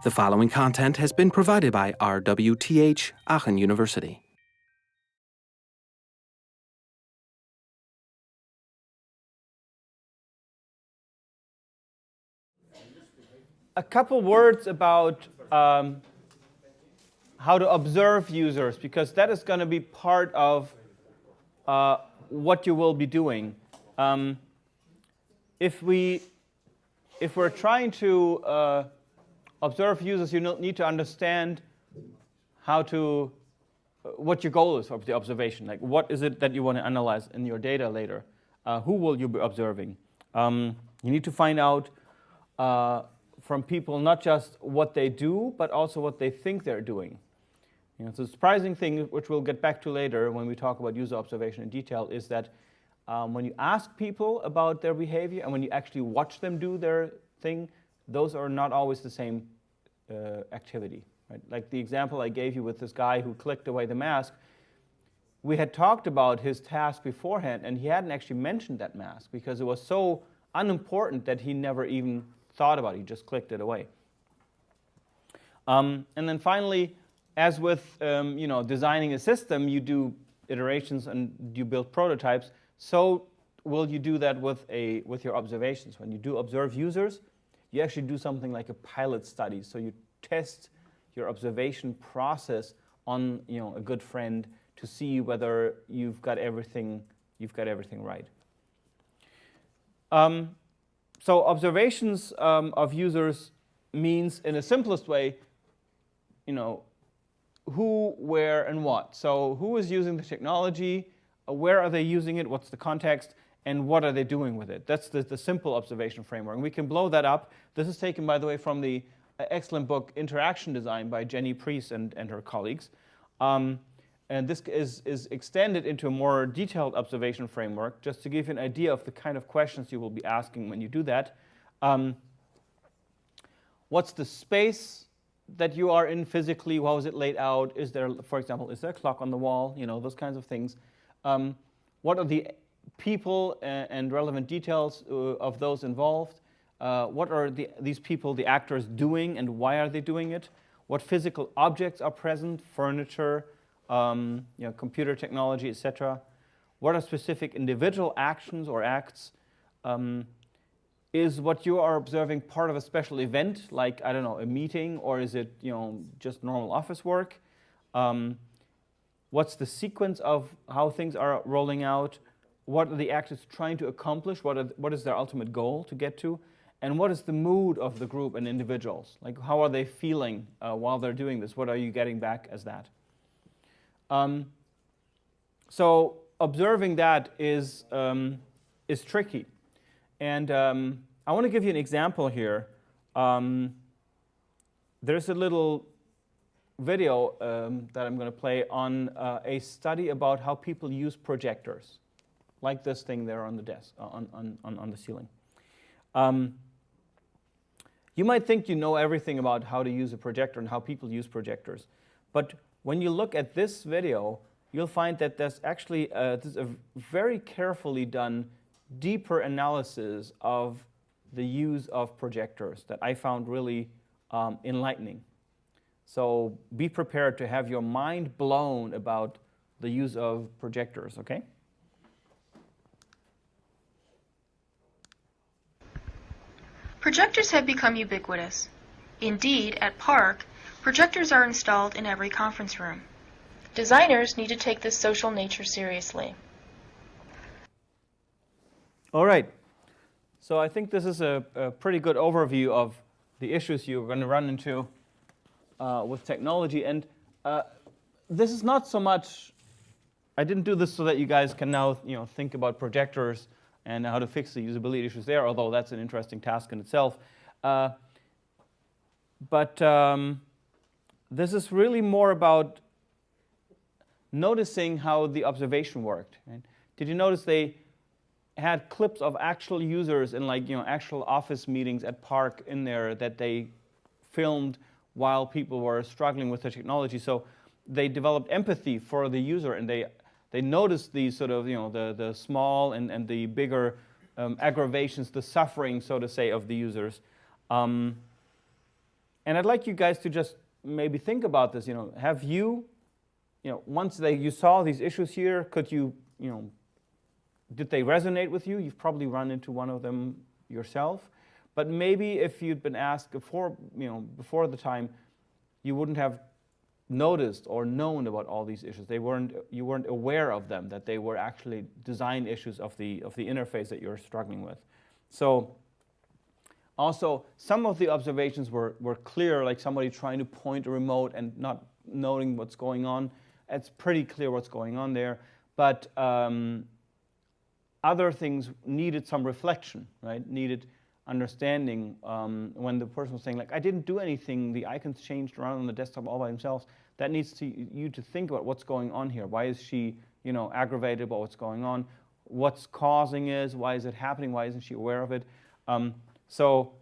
The following content has been provided by RWTH Aachen University. A couple words about how to observe users, because that is going to be part of what you will be doing. If we're trying to observe users, you need to understand what your goal is of the observation. Like, what is it that you want to analyze in your data later? Who will you be observing? You need to find out from people not just what they do, but also what they think they're doing. So the surprising thing, which we'll get back to later when we talk about user observation in detail, is that when you ask people about their behavior and when you actually watch them do their thing, those are not always the same activity. Right? Like the example I gave you with this guy who clicked away the mask, we had talked about his task beforehand, and he hadn't actually mentioned that mask because it was so unimportant that he never even thought about it. He just clicked it away. And then finally, as with designing a system, you do iterations and you build prototypes. So will you do that with your observations? When you do observe users, you actually do something like a pilot study. So you test your observation process on a good friend to see whether you've got everything right. So observations of users means, in the simplest way, who, where, and what. So who is using the technology? Where are they using it? What's the context? And what are they doing with it? That's the simple observation framework. And we can blow that up. This is taken, by the way, from the excellent book Interaction Design by Jenny Priest and her colleagues. And this is extended into a more detailed observation framework, just to give you an idea of the kind of questions you will be asking when you do that. What's the space that you are in physically? How is it laid out? Is there, for example, is there a clock on the wall? Those kinds of things. What are the people and relevant details of those involved? What are these people, the actors, doing, and why are they doing it? What physical objects are present? Furniture, computer technology, etc. What are specific individual actions or acts? Is what you are observing part of a special event, like, I don't know, a meeting, or is it just normal office work? What's the sequence of how things are rolling out? What are the actors trying to accomplish? What is their ultimate goal to get to? And what is the mood of the group and individuals? Like, how are they feeling while they're doing this? What are you getting back as that? So observing that is tricky. And I want to give you an example here. There's a little video that I'm going to play on a study about how people use projectors, like this thing there on the desk, on the ceiling. You might think you know everything about how to use a projector and how people use projectors. But when you look at this video, you'll find that there's actually there's a very carefully done, deeper analysis of the use of projectors that I found really enlightening. So be prepared to have your mind blown about the use of projectors, okay? Projectors have become ubiquitous. Indeed, at Park, projectors are installed in every conference room. Designers need to take this social nature seriously. All right. So I think this is a pretty good overview of the issues you're going to run into with technology. And this is not so much, I didn't do this so that you guys can now think about projectors and how to fix the usability issues there, although that's an interesting task in itself. But this is really more about noticing how the observation worked. Right? Did you notice they had clips of actual users in actual office meetings at Park in there that they filmed while people were struggling with the technology? So they developed empathy for the user, and they noticed these sort of the small and the bigger aggravations, the suffering, so to say, of the users. And I'd like you guys to just maybe think about this. Have you, once you saw these issues here, could you, did they resonate with you? You've probably run into one of them yourself. But maybe if you'd been asked before the time, you wouldn't have noticed or known about all these issues. You weren't aware of them, that they were actually design issues of the interface that you're struggling with. So also, some of the observations were clear, like somebody trying to point a remote and not knowing what's going on. It's pretty clear what's going on there. But other things needed some reflection, right? Needed understanding. When the person was saying, like, I didn't do anything, the icons changed around on the desktop all by themselves, that needs you to think about what's going on here. Why is she aggravated about what's going on? What's causing it? Why is it happening? Why isn't she aware of it? So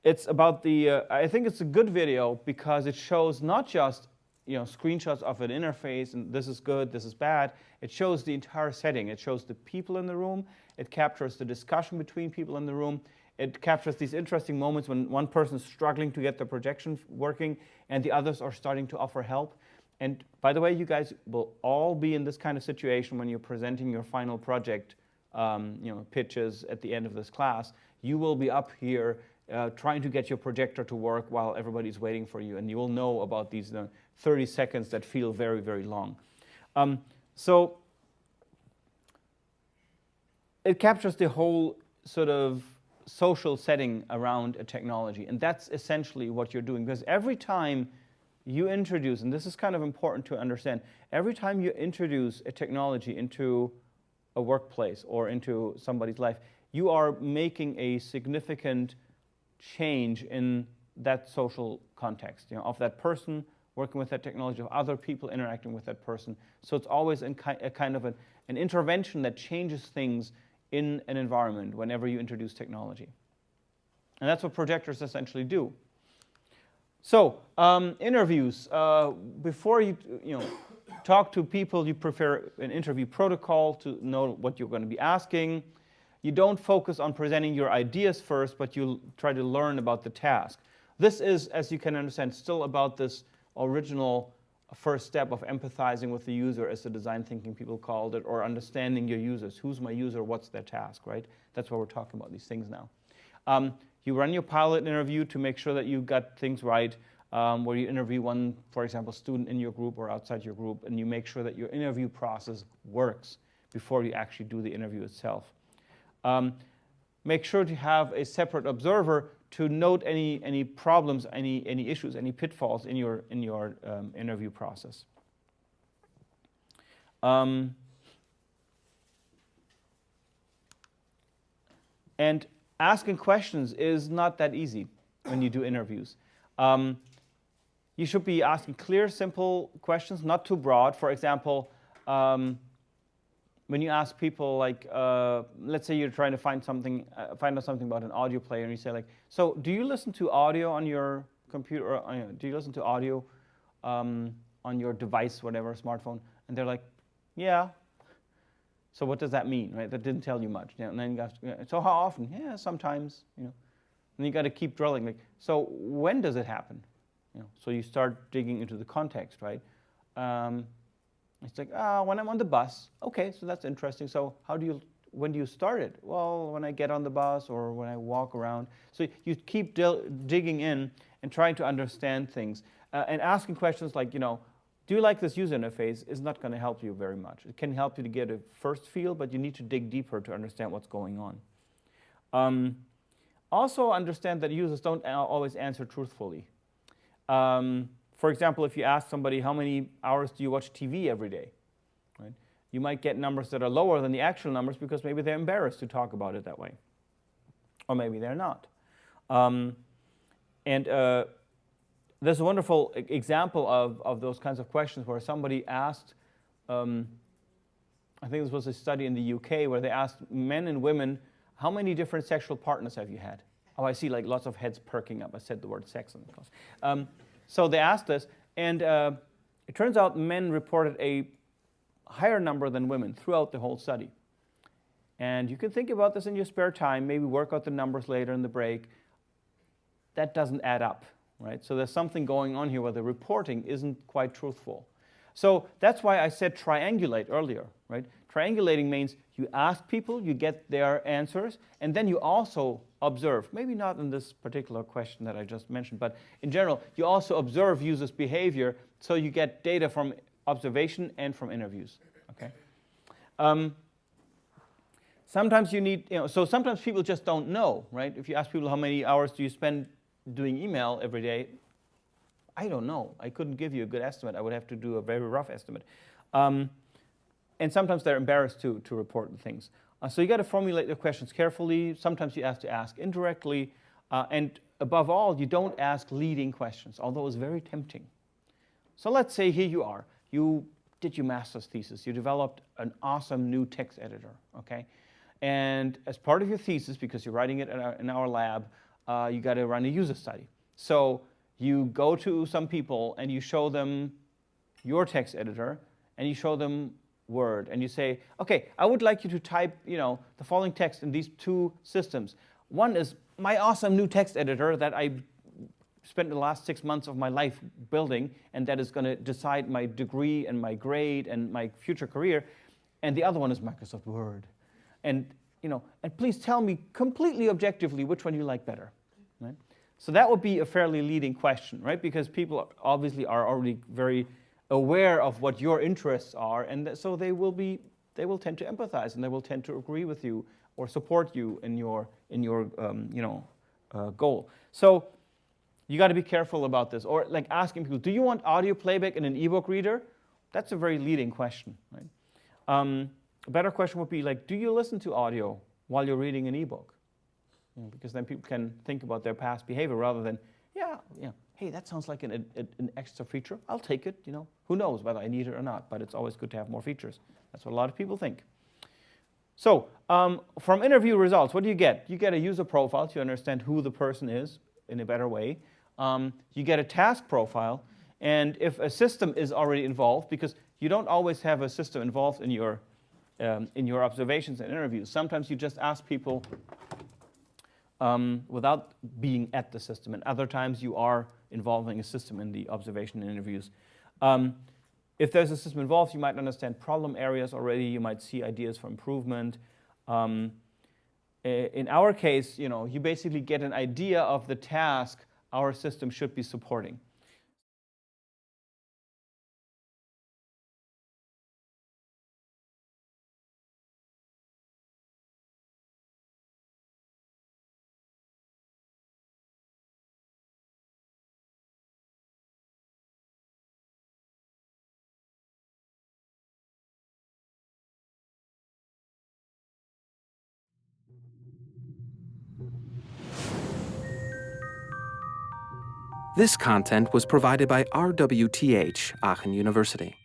it's about I think it's a good video because it shows not just screenshots of an interface and this is good, this is bad. It shows the entire setting. It shows the people in the room. It captures the discussion between people in the room. It captures these interesting moments when one person is struggling to get the projection working and the others are starting to offer help. And by the way, you guys will all be in this kind of situation when you're presenting your final project pitches at the end of this class. You will be up here trying to get your projector to work while everybody's waiting for you, and you will know about these 30 seconds that feel very, very long. So it captures the whole sort of social setting around a technology, and that's essentially what you're doing, because every time you introduce, and this is kind of important to understand, every time you introduce a technology into a workplace or into somebody's life, you are making a significant change in that social context, of that person working with that technology, of other people interacting with that person. So it's always a kind of an intervention that changes things in an environment whenever you introduce technology. And that's what projectors essentially do. So interviews. Before you talk to people, you prefer an interview protocol to know what you're going to be asking. You don't focus on presenting your ideas first, but you try to learn about the task. This is, as you can understand, still about this original first step of empathizing with the user, as the design thinking people called it, or understanding your users. Who's my user? What's their task, right? That's why we're talking about these things now. You run your pilot interview to make sure that you got things right, where you interview one, for example, student in your group or outside your group, and you make sure that your interview process works before you actually do the interview itself. Make sure to have a separate observer to note any problems, any issues, any pitfalls in your interview process. And asking questions is not that easy when you do interviews. You should be asking clear, simple questions, not too broad. For example, when you ask people, like, let's say you're trying to find out something about an audio player, and you say, like, so do you listen to audio on your computer, or do you listen to audio on your device, whatever, smartphone? And they're like, yeah. So what does that mean, right? That didn't tell you much. And then you ask, so how often? Yeah, sometimes, And you got to keep drilling. Like, so when does it happen? So you start digging into the context, right? It's like, when I'm on the bus. Okay, so that's interesting. So when do you start it? Well, when I get on the bus or when I walk around. So you keep digging in and trying to understand things. And asking questions like, do you like this user interface is not going to help you very much. It can help you to get a first feel, but you need to dig deeper to understand what's going on. Also understand that users don't always answer truthfully. For example, if you ask somebody, how many hours do you watch TV every day? Right? You might get numbers that are lower than the actual numbers because maybe they're embarrassed to talk about it that way. Or maybe they're not. There's a wonderful example of those kinds of questions where somebody asked, I think this was a study in the UK where they asked men and women, how many different sexual partners have you had? Oh, I see like lots of heads perking up. I said the word sex in the class. So they asked this, and it turns out men reported a higher number than women throughout the whole study. And you can think about this in your spare time, maybe work out the numbers later in the break. That doesn't add up, right? So there's something going on here where the reporting isn't quite truthful. So that's why I said triangulate earlier, right? Triangulating means you ask people, you get their answers, and then you also observe. Maybe not in this particular question that I just mentioned, but in general, you also observe users' behavior, so you get data from observation and from interviews, okay? Sometimes you need, so sometimes people just don't know, right? If you ask people how many hours do you spend doing email every day, I don't know. I couldn't give you a good estimate. I would have to do a very rough estimate. And sometimes they're embarrassed to report things. So you got to formulate your questions carefully. Sometimes you have to ask indirectly. And above all, you don't ask leading questions, although it's very tempting. So let's say here you are. You did your master's thesis. You developed an awesome new text editor, okay? And as part of your thesis, because you're writing it in our lab, you got to run a user study. So you go to some people and you show them your text editor and you show them Word and you say, okay, I would like you to type, the following text in these two systems. One is my awesome new text editor that I spent the last 6 months of my life building, and that is going to decide my degree and my grade and my future career. And the other one is Microsoft Word. And and please tell me completely objectively which one you like better, right? So that would be a fairly leading question, right? Because people obviously are already very aware of what your interests are, and so they will tend to empathize, and they will tend to agree with you or support you in your goal. So you got to be careful about this. Or like asking people, do you want audio playback in an ebook reader? That's a very leading question, right? A better question would be like, do you listen to audio while you're reading an ebook? Because then people can think about their past behavior rather than, hey, that sounds like an extra feature. I'll take it, Who knows whether I need it or not, but it's always good to have more features. That's what a lot of people think. So from interview results, what do you get? You get a user profile to understand who the person is in a better way. You get a task profile. And if a system is already involved, because you don't always have a system involved in your observations and interviews. Sometimes you just ask people without being at the system, and other times you are involving a system in the observation and interviews. If there's a system involved, you might understand problem areas already. You might see ideas for improvement. In our case, you basically get an idea of the task our system should be supporting. This content was provided by RWTH Aachen University.